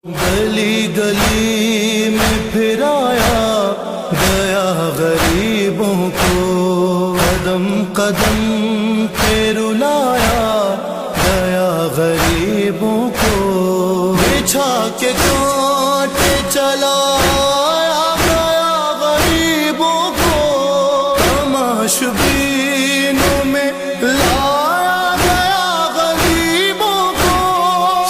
گلی گلی میں پھرایا گیا غریبوں کو، قدم قدم پہ رلایا گیا غریبوں کو، بچھا کے کانٹے چلایا گیا غریبوں کو، تماشبینوں میں لایا گیا غریبوں کو،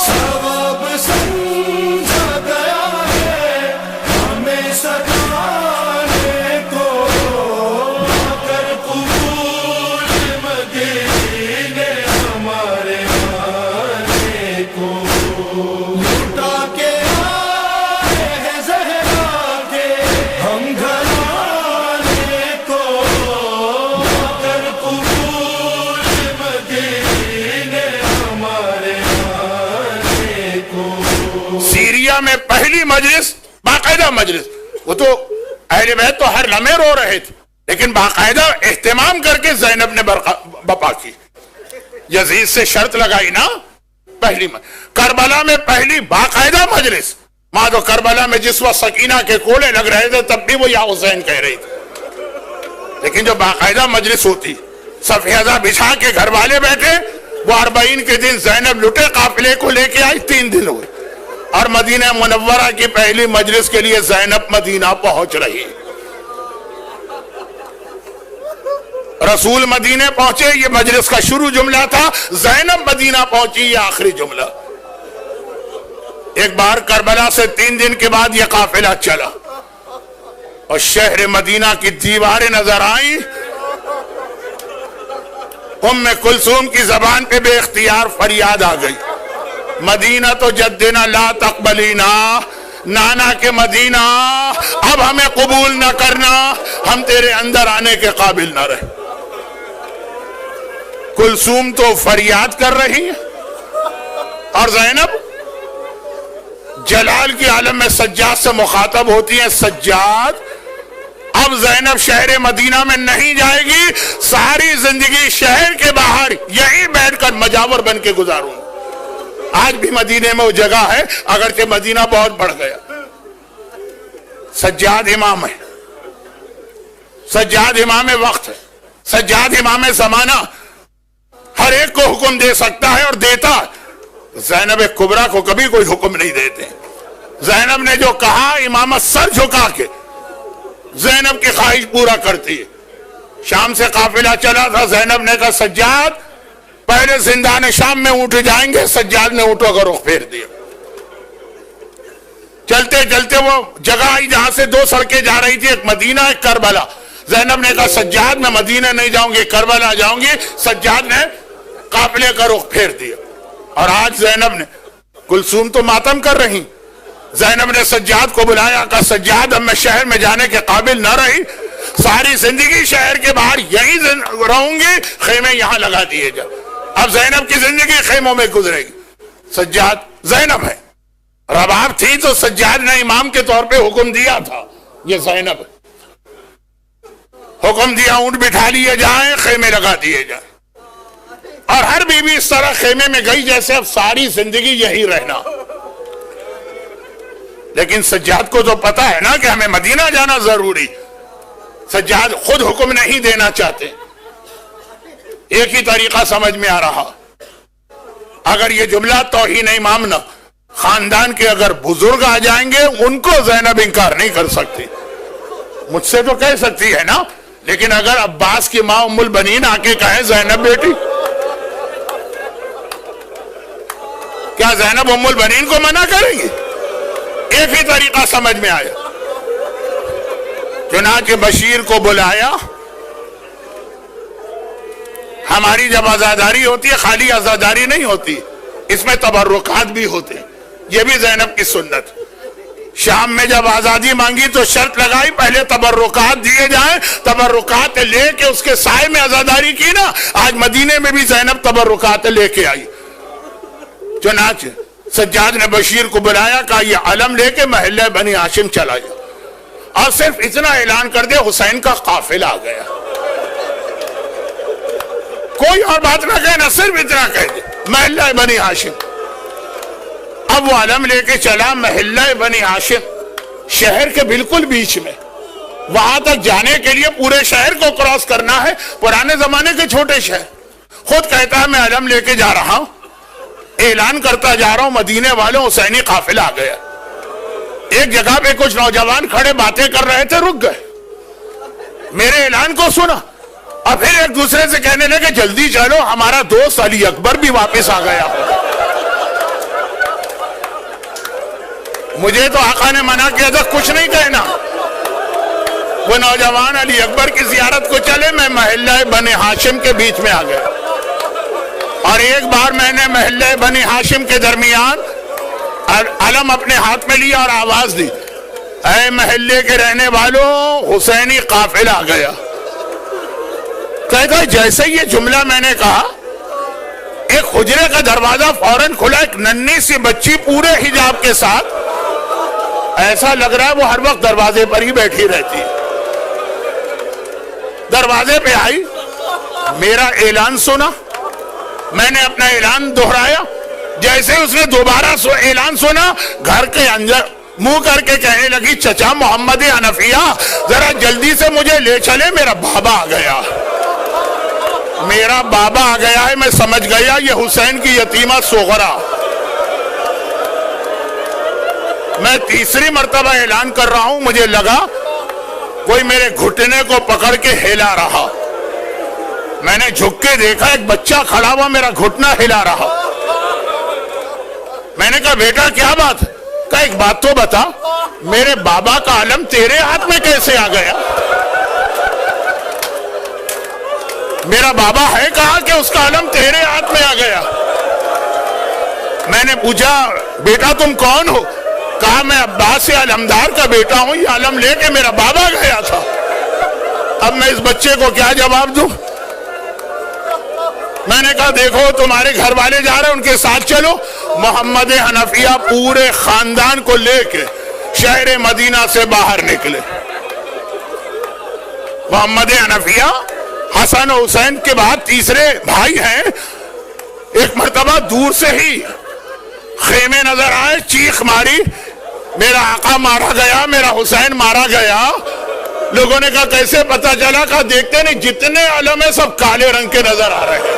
سبب سمجھا گیا ہے ہمیں ستانے کو، مگر قبول مدینے ہمارے آنے کو، لٹا کے آئے ہیں زہرا کے ہم گھرانے کو، مگر قبول مدینے ہمارے آنے کو۔ سیریا میں پہلی مجلس، باقاعدہ مجلس، وہ تو اہل بیت تو ہر لمحے رو رہے تھے، لیکن باقاعدہ اہتمام کر کے زینب نے بپا کی، یزید سے شرط لگائی نا، پہلی کربلا میں پہلی باقاعدہ مجلس، ماں تو کربلا میں جس وقت سکینہ کے کولے لگ رہے تھے تب بھی وہ یا حسین کہہ رہی تھی، لیکن جو باقاعدہ مجلس ہوتی، صفحہ بچھا کے گھر والے بیٹھے، وہ 40 کے دن زینب لٹے قافلے کو لے کے آئی، 3 دن ہوئے، اور مدینہ منورہ کی پہلی مجلس کے لیے زینب مدینہ پہنچ رہی، رسول مدینہ پہنچے، یہ مجلس کا شروع جملہ تھا، زینب مدینہ پہنچی، یہ آخری جملہ۔ ایک بار کربلا سے 3 دن کے بعد یہ قافلہ چلا اور شہر مدینہ کی دیواریں نظر آئیں، ام کلثوم کی زبان پہ بے اختیار فریاد آ گئی، مدینہ تو جدنا لا تقبلینا، نانا کے مدینہ اب ہمیں قبول نہ کرنا، ہم تیرے اندر آنے کے قابل نہ رہے۔ کلثوم تو فریاد کر رہی ہے اور زینب جلال کی عالم میں سجاد سے مخاطب ہوتی ہیں، سجاد اب زینب شہر مدینہ میں نہیں جائے گی، ساری زندگی شہر کے باہر یہیں بیٹھ کر مجاور بن کے گزاروں گی۔ آج بھی مدینے میں وہ جگہ ہے، اگرچہ مدینہ بہت بڑھ گیا۔ سجاد امام ہے، سجاد امام وقت ہے، سجاد امام زمانہ، ہر ایک کو حکم دے سکتا ہے اور دیتا ہے۔ زینب کبریٰ کو کبھی کوئی حکم نہیں دیتے، زینب نے جو کہا امامت سر جھکا کے زینب کی خواہش پورا کرتی ہے۔ شام سے قافلہ چلا تھا، زینب نے کہا سجاد پہلے زندان شام میں اونٹ جائیں گے، سجاد نے اونٹوں کا رخ پھیر دیا۔ چلتے چلتے وہ جگہ آئی جہاں سے 2 سڑکیں جا رہی تھی، ایک مدینہ ایک کربلا، زینب نے کہا سجاد میں مدینہ نہیں جاؤں گی، کربلا جاؤں گی، سجاد نے قافلے کا رخ پھیر دیا۔ اور آج زینب نے، کلثوم تو ماتم کر رہی، زینب نے سجاد کو بلایا، کہا سجاد اب میں شہر میں جانے کے قابل نہ رہی، ساری زندگی شہر کے باہر یہیں رہوں گی، خیمے یہاں لگا دیے جا۔ اب زینب کی زندگی خیموں میں گزرے گی۔ سجاد زینب ہے، رباب تھی تو سجاد نے امام کے طور پہ حکم دیا تھا، یہ زینب ہے، حکم دیا اونٹ بٹھا لیے جائیں، خیمے لگا دیے جائیں، اور ہر بیوی اس طرح خیمے میں گئی جیسے اب ساری زندگی یہی رہنا۔ لیکن سجاد کو تو پتا ہے نا کہ ہمیں مدینہ جانا ضروری، سجاد خود حکم نہیں دینا چاہتے۔ ایک ہی طریقہ سمجھ میں آ رہا، اگر یہ جملہ توہین امام نہ، خاندان کے اگر بزرگ آ جائیں گے ان کو زینب انکار نہیں کر سکتی، مجھ سے تو کہہ سکتی ہے نا، لیکن اگر عباس کی ماں ام البنین آ کے کہے زینب بیٹی، کیا زینب ام البنین کو منع کریں گی؟ ایک ہی طریقہ سمجھ میں آیا، چنانچہ بشیر کو بلایا۔ ہماری جب عزاداری ہوتی ہے خالی عزاداری نہیں ہوتی، اس میں تبرکات بھی ہوتے ہیں، یہ بھی زینب کی سنت۔ شام میں جب آزادی مانگی تو شرط لگائی پہلے تبرکات دیے جائیں، تبرکات لے کے اس کے سائے میں عزاداری کی نا۔ آج مدینے میں بھی زینب تبرکات لے کے آئی، چنانچہ سجاد نے بشیر کو بلایا، کہا یہ علم لے کے محلہ بنی ہاشم چلا جا، اور صرف اتنا اعلان کر دے حسین کا قافلہ آ گیا، کوئی اور بات نہ کہنا، صرف اتنا کہہ دے محلہ بنی ہاشم۔ اب وہ علم لے کے چلا محلہ بنی ہاشم، شہر کے بالکل بیچ میں. وہاں تک جانے کے لیے پورے شہر کو کراس کرنا ہے، پرانے زمانے کے چھوٹے شہر. خود کہتا ہے میں علم لے کے جا رہا ہوں، اعلان کرتا جا رہا ہوں، مدینے والوں حسینی قافلہ آ گیا. ایک جگہ پہ کچھ نوجوان کھڑے باتیں کر رہے تھے، رک گئے، میرے اعلان کو سنا اور پھر ایک دوسرے سے کہنے لگے جلدی چلو، ہمارا دوست علی اکبر بھی واپس آ گیا. مجھے تو آقا نے منع کیا تھا کچھ نہیں کہنا. وہ نوجوان علی اکبر کی زیارت کو چلے، میں محلہ بنی ہاشم کے بیچ میں آ گیا. اور ایک بار میں نے محلہ بنی ہاشم کے درمیان علم اپنے ہاتھ میں لیا اور آواز دی، اے محلے کے رہنے والوں، حسینی قافلہ آ گیا. کہتا ہے جیسے یہ جملہ میں نے کہا، ایک حجرے کا دروازہ فوراً کھلا، ایک ننھی سی بچی پورے حجاب کے ساتھ، ایسا لگ رہا ہے وہ ہر وقت دروازے پر ہی بیٹھی رہتی. دروازے پہ آئی، میرا اعلان سنا، میں نے اپنا اعلان دہرایا. جیسے اس نے دوبارہ اعلان سنا، گھر کے اندر منہ کر کے کہنے لگی، چچا محمد حنفیہ ذرا جلدی سے مجھے لے چلے، میرا بابا آ گیا. میرا بابا آ گیا ہے. میں سمجھ گیا یہ حسین کی یتیمہ صغرا. میں تیسری مرتبہ اعلان کر رہا ہوں، مجھے لگا کوئی میرے گھٹنے کو پکڑ کے ہلا رہا. میں نے جھک کے دیکھا ایک بچہ کھڑا ہوا میرا گھٹنا ہلا رہا. میں نے کہا بیٹا کیا بات؟ کہا ایک بات تو بتا، میرے بابا کا علم تیرے ہاتھ میں کیسے آ گیا؟ میرا بابا ہے کہا کہ اس کا علم تیرے ہاتھ میں آ گیا. میں نے پوچھا بیٹا تم کون ہو؟ کہا میں عباس علمدار کا بیٹا ہوں، یہ علم لے کے میرا بابا گیا تھا. اب میں اس بچے کو کیا جواب دوں؟ میں نے کہا دیکھو تمہارے گھر والے جا رہے ہیں، ان کے ساتھ چلو. محمد حنفیہ پورے خاندان کو لے کے شہر مدینہ سے باہر نکلے. محمد حنفیہ حسن و حسین کے بعد تیسرے بھائی ہیں. ایک مرتبہ دور سے ہی خیمے نظر آئے، چیخ ماری، میرا آقا مارا گیا، میرا حسین مارا گیا. لوگوں نے کہا کیسے پتا چلا؟ کہا دیکھتے نہیں جتنے علم ہیں سب کالے رنگ کے نظر آ رہے ہیں.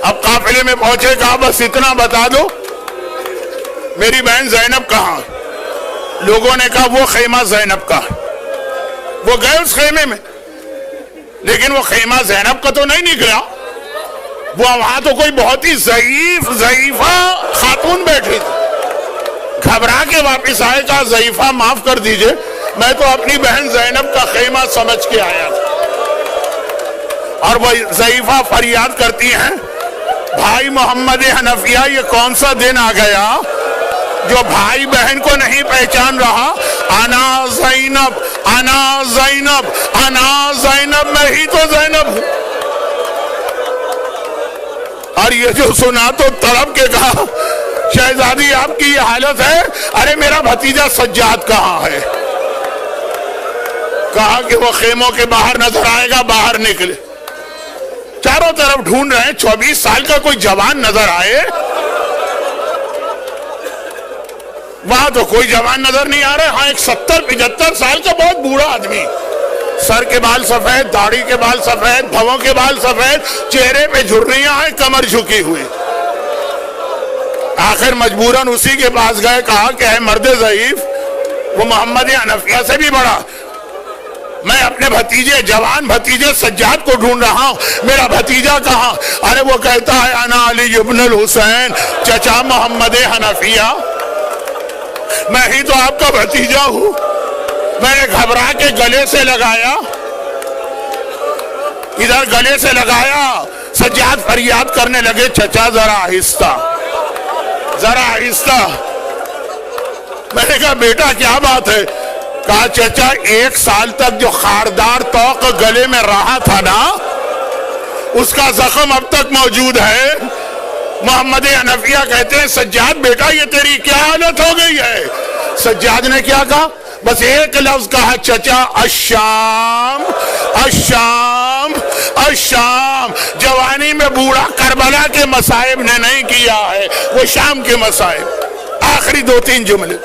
اب قافلے میں پہنچے، کہا بس اتنا بتا دو میری بہن زینب کہاں؟ لوگوں نے کہا وہ خیمہ زینب کا. وہ گئے اس خیمے میں، لیکن وہ خیمہ زینب کا تو نہیں نکلا. وہاں تو کوئی بہت ہی ضعیفہ خاتون بیٹھی تھی. گھبرا کے واپس آئے، کہا ضعیفہ معاف کر دیجئے، میں تو اپنی بہن زینب کا خیمہ سمجھ کے آیا تھا. اور وہ ضعیفہ فریاد کرتی ہیں، بھائی محمد حنفیہ یہ کون سا دن آ گیا جو بھائی بہن کو نہیں پہچان رہا؟ انا زینب، انا زینب، انا زینب، میں ہی تو زینب ہوں. اور یہ جو سنا تو تڑپ کے کہا شہزادی آپ کی یہ حالت ہے؟ ارے میرا بھتیجا سجاد کہاں ہے؟ کہا کہ وہ خیموں کے باہر نظر آئے گا. باہر نکلے، چاروں طرف ڈھونڈ رہے ہیں، 24 سال کا کوئی جوان نظر آئے. وہاں تو کوئی جوان نظر نہیں آ رہا. ہاں ایک 70-75 سال کا بہت بوڑھا آدمی، سر کے بال سفید، داڑھی کے بال سفید، بھووں کے بال سفید، چہرے پہ جھریاں ہیں، کمر جھکی ہوئی. آخر مجبوراً اسی کے پاس گئے. کہا کہ ہے مرد ضعیف، وہ محمد حنفیہ سے بھی بڑا، میں اپنے بھتیجے، جوان بھتیجے سجاد کو ڈھونڈ رہا ہوں، میرا بھتیجا کہاں؟ ارے وہ کہتا ہے انا علی ابن الحسین، چچا محمد حنفیہ، میں ہی تو آپ کا بھتیجا ہوں. میں نے گھبرا کے گلے سے لگایا، ادھر گلے سے لگایا. سجاد فریاد کرنے لگے، چچا ذرا آہستہ، ذرا آہستہ. میں نے کہا بیٹا کیا بات ہے؟ کہا چچا 1 سال تک جو خاردار توق گلے میں رہا تھا نا، اس کا زخم اب تک موجود ہے. محمد حنفیہ کہتے ہیں سجاد بیٹا یہ تیری کیا حالت ہو گئی ہے؟ سجاد نے کیا کہا؟ بس ایک لفظ کہا، چچا الشام، الشام، اور شام جوانی میں بوڑھا کربلا کے مصائب نے نہیں کیا ہے، وہ شام کے مصائب۔ آخری 2-3 جملے۔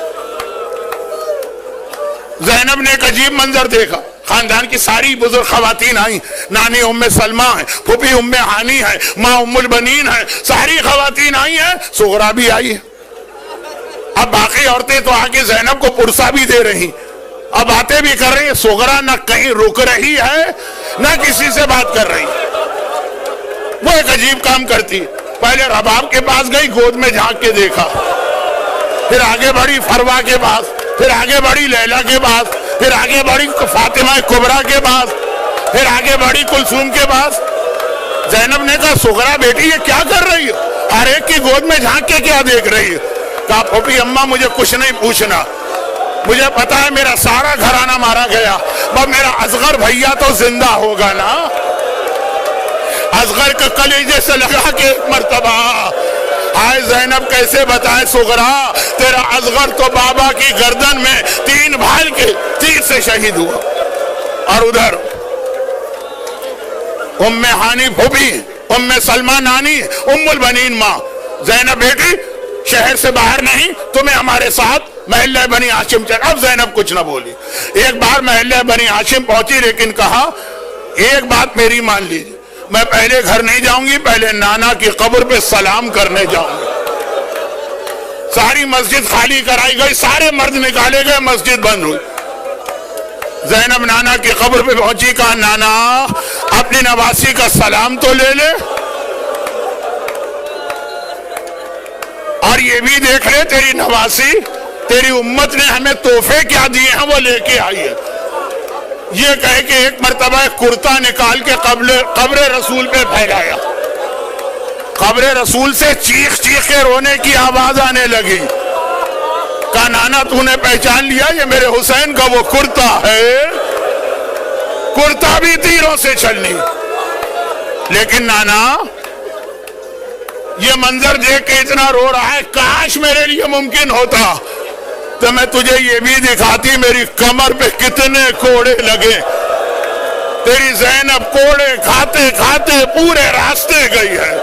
زینب نے ایک عجیب منظر دیکھا، خاندان کی ساری بزرگ خواتین آئیں، نانی ام سلمہ ہیں، پھوپھی ام ہانی ہے، ماں ام البنین ہے، ساری خواتین آئی ہیں، صغرا بھی آئی ہے۔ اب باقی عورتیں تو آگے زینب کو پرسا بھی دے رہی، اب باتیں بھی کر رہی ہیں، صغرا نہ کہیں رک رہی ہے نہ کسی سے بات کر رہی۔ وہ ایک عجیب کام کرتی، پہلے رباب کے پاس گئی، گود میں جھانک کے دیکھا، پھر آگے بڑھی فروا کے پاس، پھر آگے بڑھی لیلا کے پاس، پھر آگے بڑھی فاطمہ کبریٰ کے پاس، پھر آگے بڑھی کلثوم کے پاس۔ زینب نے کہا صغرا بیٹی یہ کیا کر رہی ہے؟ ہر ایک کی گود میں جھانک کے کیا دیکھ رہی ہے؟ کہا پھوپھی اماں مجھے کچھ نہیں پوچھنا، مجھے پتا ہے میرا سارا گھرانہ مارا گیا، بس میرا اصغر بھیا تو زندہ ہوگا نا۔ اصغر کا کلیجے سے لگا کے ایک مرتبہ، آئے زینب کیسے بتائے صغرا تیرا اصغر تو بابا کی گردن میں 3 بھال کے تیر سے شہید ہوا۔ اور ادھر ام ہانی پھوپھی، ام سلمہ نانی، ام البنین ماں، زینب بیٹی شہر سے باہر نہیں، تمہیں ہمارے ساتھ محلہ بنی ہاشم چل۔ اب زینب کچھ نہ بولی۔ ایک بار محلہ بنی ہاشم پہنچی، لیکن کہا ایک بات میری مان لیجیے، میں پہلے گھر نہیں جاؤں گی، پہلے نانا کی قبر پہ سلام کرنے جاؤں گی۔ ساری مسجد خالی کرائی گئی، سارے مرد نکالے گئے، مسجد بند ہوئی۔ زینب نانا کی قبر پہ پہنچی، کہا نانا اپنی نواسی کا سلام تو لے لے، اور یہ بھی دیکھ لے تیری نواسی، تیری امت نے ہمیں تحفے کیا دیے ہیں وہ لے کے آئی ہے۔ یہ کہے کہ ایک مرتبہ ایک کرتا نکال کے قبر رسول پہ پھیلایا، قبر رسول سے چیخ چیخ کے رونے کی آواز آنے لگی۔ کہا نانا تو نے پہچان لیا یہ میرے حسین کا وہ کرتا ہے؟ کرتا بھی تیروں سے چھلنی۔ لیکن نانا یہ منظر دیکھ کے اتنا رو رہا ہے، کاش میرے لیے ممکن ہوتا تو میں تجھے یہ بھی دکھاتی میری کمر پہ کتنے کوڑے لگے۔ تیری زینب کوڑے کھاتے کھاتے پورے راستے گئی ہے۔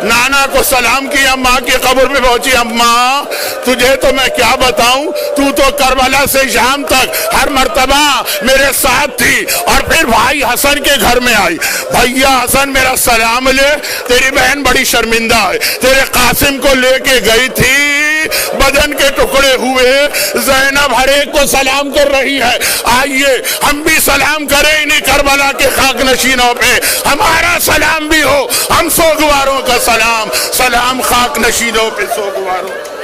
نانا کو سلام کیا، ماں کی قبر پہ پہنچی، اماں تجھے تو میں کیا بتاؤں، تو تو کربلا سے شام تک ہر مرتبہ میرے ساتھ تھی، اور پھر بھائی حسن کے گھر میں آئی، بھیا حسن میرا سلام لے، تیری بہن بڑی شرمندہ ہے، تیرے قاسم کو لے کے گئی تھی، بدن کے ٹکڑے ہوئے۔ زینب ہر ایک کو سلام کر رہی ہے، آئیے ہم بھی سلام کریں انہیں کربلا کے خاک نشینوں پہ، ہمارا سلام بھی ہو، ہم سوگواروں کا سلام، سلام خاک نشینوں پہ سوگواروں۔